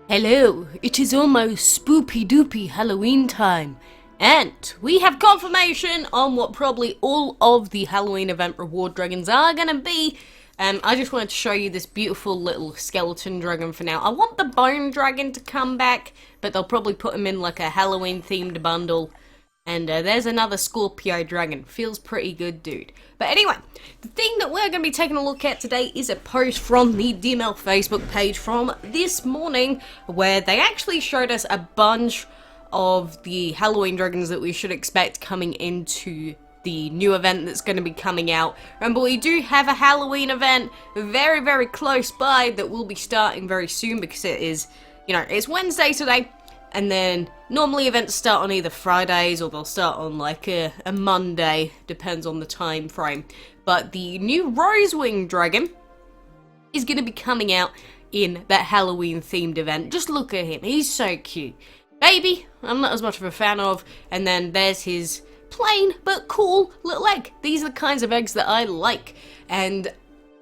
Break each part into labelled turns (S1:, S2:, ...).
S1: Hello, it is almost spoopy doopy Halloween time, and we have confirmation on what probably all of the Halloween event reward dragons are gonna be. I just wanted to show you this beautiful little skeleton dragon for now. I want the bone dragon to come back, but they'll probably put him in like a Halloween themed bundle. And there's another Scorpio dragon. Feels pretty good, dude. But anyway, the thing that we're going to be taking a look at today is a post from the DML Facebook page from this morning, where they actually showed us a bunch of the Halloween dragons that we should expect coming into the new event that's going to be coming out. Remember, we do have a Halloween event very, very close by that will be starting very soon, because it is, it's Wednesday today. And then normally events start on either Fridays or they'll start on like a Monday, depends on the time frame. But the new Rosewing Dragon is going to be coming out in that Halloween themed event. Just look at him, he's so cute. Baby, I'm not as much of a fan of. And then there's his plain but cool little egg. These are the kinds of eggs that I like. And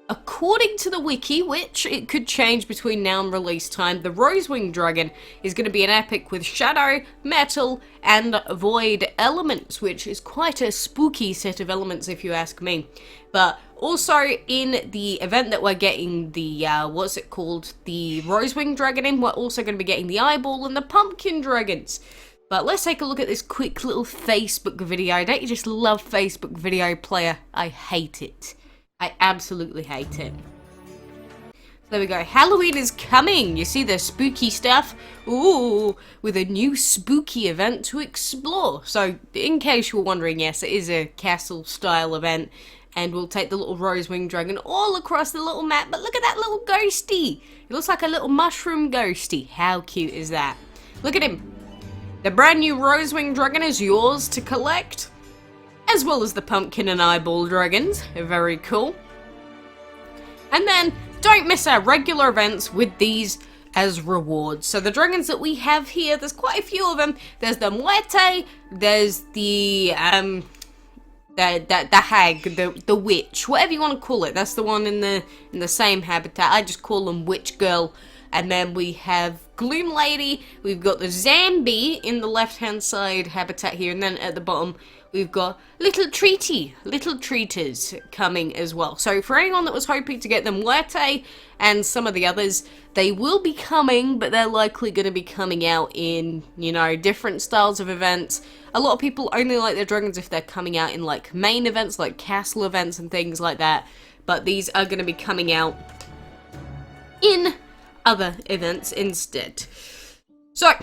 S1: according to the wiki, which it could change between now and release time, the Rosewing Dragon is going to be an epic with shadow, metal, and void elements, which is quite a spooky set of elements if you ask me. But also in the event that we're getting the, the Rosewing Dragon in, we're also going to be getting the Eyeball and the Pumpkin Dragons. But let's take a look at this quick little Facebook video. Don't you just love Facebook video player? I hate it. I absolutely hate it. So there we go. Halloween is coming. You see the spooky stuff? Ooh, with a new spooky event to explore. So, in case you were wondering, yes, it is a castle-style event. And we'll take the little Rosewing Dragon all across the little map. But look at that little ghosty. It looks like a little mushroom ghosty. How cute is that? Look at him. The brand new Rosewing Dragon is yours to collect, as well as the Pumpkin and Eyeball Dragons. Very cool. And then, don't miss our regular events with these as rewards. So the dragons that we have here, there's quite a few of them. There's the Muerte, there's the hag, the witch, whatever you want to call it. That's the one in the same habitat. I just call them Witch Girl. And then we have Gloom Lady, we've got the Zombie in the left-hand side habitat here, and then at the bottom, we've got little treaters coming as well. So for anyone that was hoping to get the Muerte and some of the others, they will be coming, but they're likely going to be coming out in, different styles of events. A lot of people only like their dragons if they're coming out in like main events, like castle events and things like that. But these are going to be coming out in other events instead. So,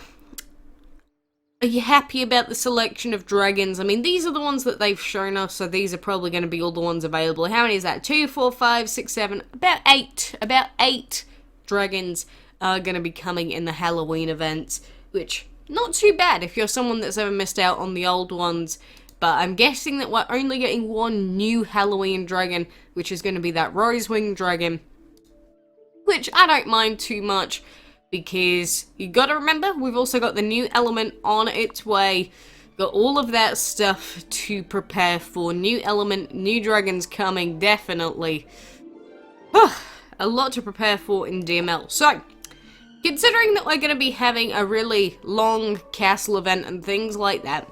S1: are you happy about the selection of dragons? I mean, these are the ones that they've shown us, so these are probably going to be all the ones available. How many is that? 2, 4, 5, 6, 7, about 8. About 8 dragons are going to be coming in the Halloween events, which, not too bad if you're someone that's ever missed out on the old ones. But I'm guessing that we're only getting one new Halloween dragon, which is going to be that Rosewing Dragon, which I don't mind too much, because you gotta remember, we've also got the new element on its way. Got all of that stuff to prepare for. New element, new dragons coming, definitely. A lot to prepare for in DML. So, considering that we're going to be having a really long castle event and things like that,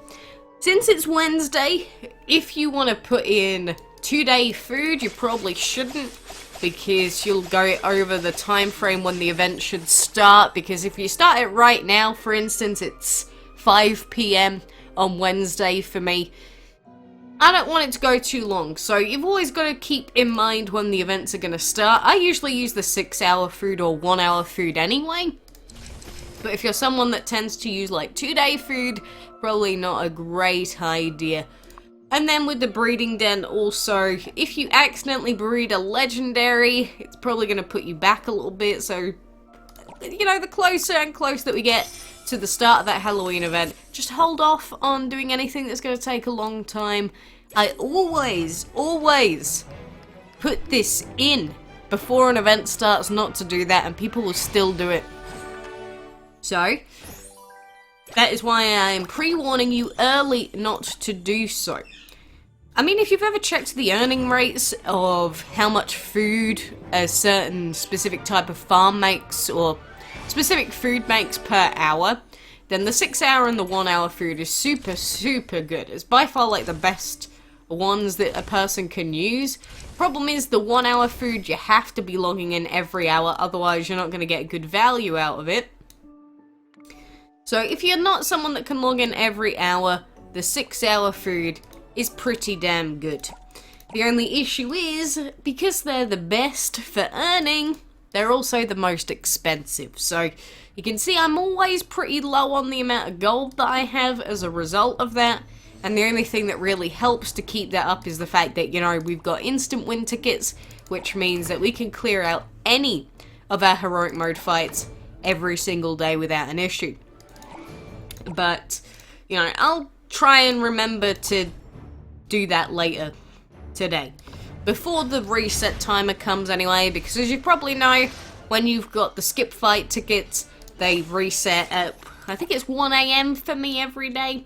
S1: since it's Wednesday, if you want to put in 2-day food, you probably shouldn't, because you'll go over the time frame when the event should start. Because if you start it right now, for instance, it's 5 PM on Wednesday for me, I don't want it to go too long. So you've always got to keep in mind when the events are going to start. I usually use the 6-hour food or 1-hour food anyway. But if you're someone that tends to use like 2-day food, probably not a great idea. And then with the breeding den also, if you accidentally breed a legendary, it's probably going to put you back a little bit. So, the closer and closer that we get to the start of that Halloween event, just hold off on doing anything that's going to take a long time. I always put this in before an event starts not to do that, and people will still do it. So, that is why I am pre-warning you early not to do so. I mean, if you've ever checked the earning rates of how much food a certain specific type of farm makes, or specific food makes per hour, then the 6 hour and the 1 hour food is super, super good. It's by far like the best ones that a person can use. Problem is, the 1 hour food, you have to be logging in every hour, otherwise you're not going to get good value out of it. So if you're not someone that can log in every hour, the 6 hour food is pretty damn good. The only issue is, because they're the best for earning, they're also the most expensive. So you can see I'm always pretty low on the amount of gold that I have as a result of that. And the only thing that really helps to keep that up is the fact that, you know, we've got instant win tickets, which means that we can clear out any of our heroic mode fights every single day without an issue. But, you know, I'll try and remember to do that later today. Before the reset timer comes anyway, because as you probably know, when you've got the skip fight tickets, they reset at, I think it's 1 AM for me every day.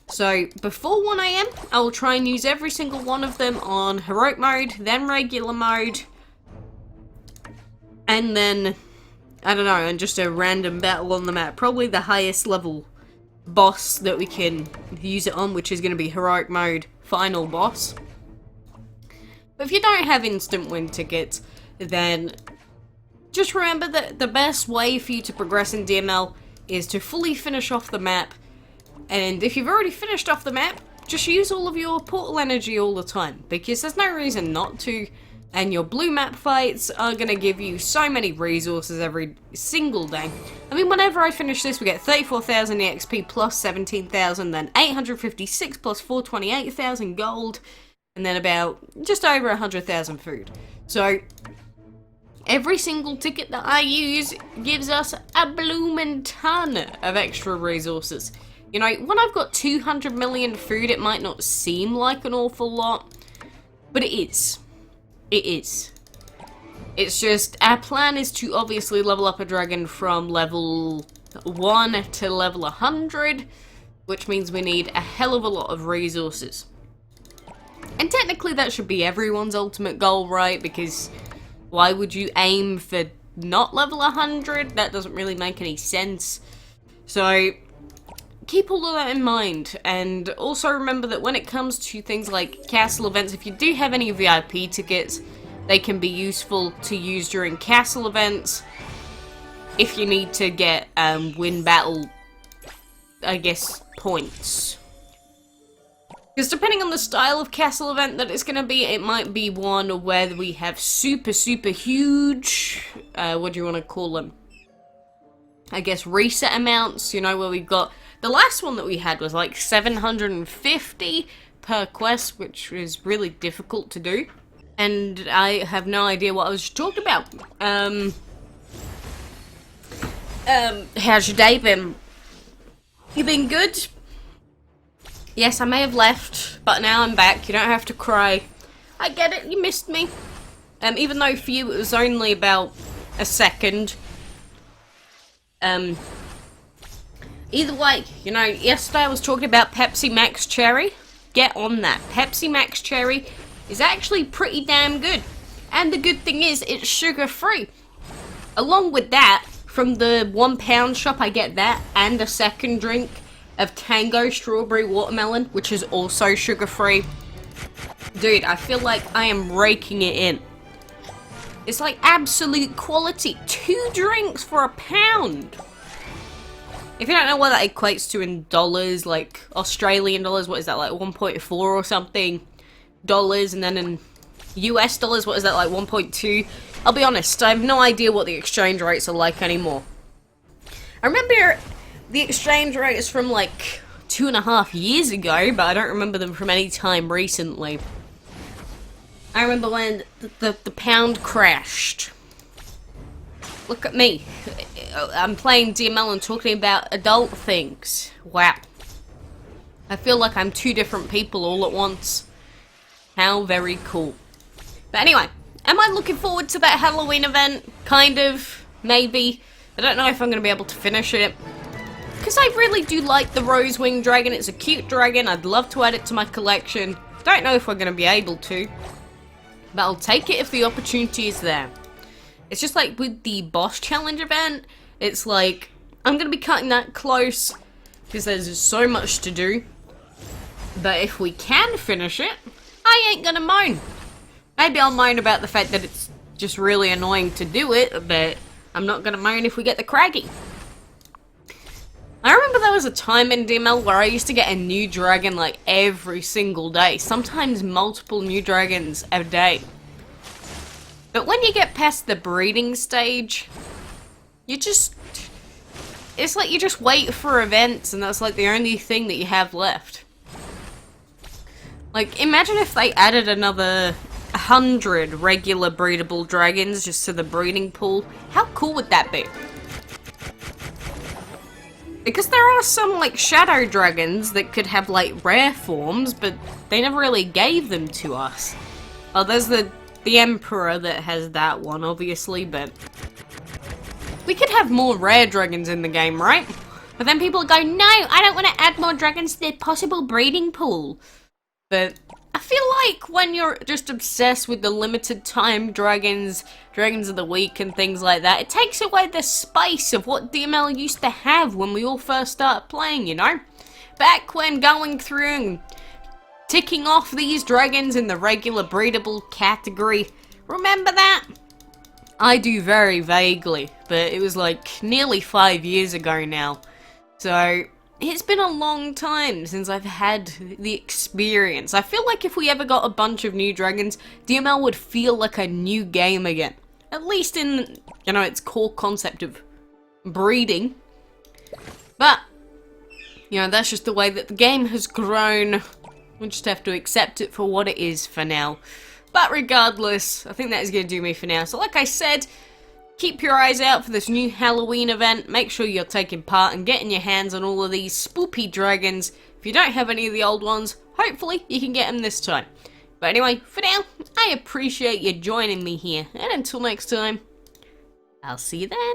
S1: So, before 1 AM, I will try and use every single one of them on heroic mode, then regular mode, and then, I don't know, and just a random battle on the map. Probably the highest level boss that we can use it on, which is going to be heroic mode final boss. But if you don't have instant win tickets, then just remember that the best way for you to progress in DML is to fully finish off the map. And if you've already finished off the map, just use all of your portal energy all the time, because there's no reason not to, and your blue map fights are going to give you so many resources every single day. I mean, whenever I finish this, we get 34,000 EXP plus 17,000, then 856 plus 428,000 gold, and then about just over 100,000 food. So every single ticket that I use gives us a bloomin' ton of extra resources. You know, when I've got 200 million food, it might not seem like an awful lot, but it is. It is. It's just, our plan is to obviously level up a dragon from level 1 to level 100, which means we need a hell of a lot of resources. And technically that should be everyone's ultimate goal, right? Because why would you aim for not level 100? That doesn't really make any sense. So keep all of that in mind, and also remember that when it comes to things like castle events, if you do have any VIP tickets, they can be useful to use during castle events if you need to get win battle, I guess, points. Because depending on the style of castle event that it's going to be, it might be one where we have super, super huge, what do you want to call them? I guess reset amounts, you know, where we've got, the last one that we had was like 750 per quest, which was really difficult to do. And I have no idea what I was talking about. How's your day been? You been good? Yes, I may have left, but now I'm back. You don't have to cry. I get it, you missed me. Even though for you it was only about a second. Either way, you know, yesterday I was talking about Pepsi Max Cherry. Get on that. Pepsi Max Cherry is actually pretty damn good. And the good thing is, it's sugar-free. Along with that, from the £1 shop, I get that and a second drink of Tango Strawberry Watermelon, which is also sugar-free. Dude, I feel like I am raking it in. It's like absolute quality. 2 drinks for £1. If you don't know what that equates to in dollars, like Australian dollars, what is that, like 1.4 or something dollars, and then in US dollars, what is that, like 1.2? I'll be honest, I have no idea what the exchange rates are like anymore. I remember the exchange rates from like 2.5 years ago, but I don't remember them from any time recently. I remember when the pound crashed. Look at me. I'm playing DML and talking about adult things. Wow. I feel like I'm 2 different people all at once. How very cool. But anyway, am I looking forward to that Halloween event? Kind of. Maybe. I don't know if I'm going to be able to finish it. Because I really do like the Rose Wing Dragon. It's a cute dragon. I'd love to add it to my collection. Don't know if we're going to be able to. But I'll take it if the opportunity is there. It's just like with the boss challenge event, It's like, I'm gonna be cutting that close, because there's just so much to do. But if we can finish it, I ain't gonna moan. Maybe I'll moan about the fact that it's just really annoying to do it, but I'm not gonna moan if we get the craggy. I remember there was a time in DML where I used to get a new dragon like every single day. Sometimes multiple new dragons a day. But when you get past the breeding stage, you just... it's like you just wait for events and that's like the only thing that you have left. Like, imagine if they added another 100 regular breedable dragons just to the breeding pool. How cool would that be? Because there are some, like, shadow dragons that could have, like, rare forms, but they never really gave them to us. Oh, there's the Emperor that has that one, obviously, but... we could have more rare dragons in the game, right? But then people go, no, I don't want to add more dragons to the possible breeding pool. But I feel like when you're just obsessed with the limited time dragons of the week and things like that, it takes away the spice of what DML used to have when we all first started playing, you know? Back when going through and ticking off these dragons in the regular breedable category. Remember that? I do very vaguely, but it was like nearly 5 years ago now. So... it's been a long time since I've had the experience. I feel like if we ever got a bunch of new dragons, DML would feel like a new game again. At least in, you know, its core concept of breeding. But, you know, that's just the way that the game has grown. We'll just have to accept it for what it is for now. But regardless, I think that is going to do me for now. So like I said... keep your eyes out for this new Halloween event. Make sure you're taking part and getting your hands on all of these spoopy dragons. If you don't have any of the old ones, hopefully you can get them this time. But anyway, for now, I appreciate you joining me here. And until next time, I'll see you then.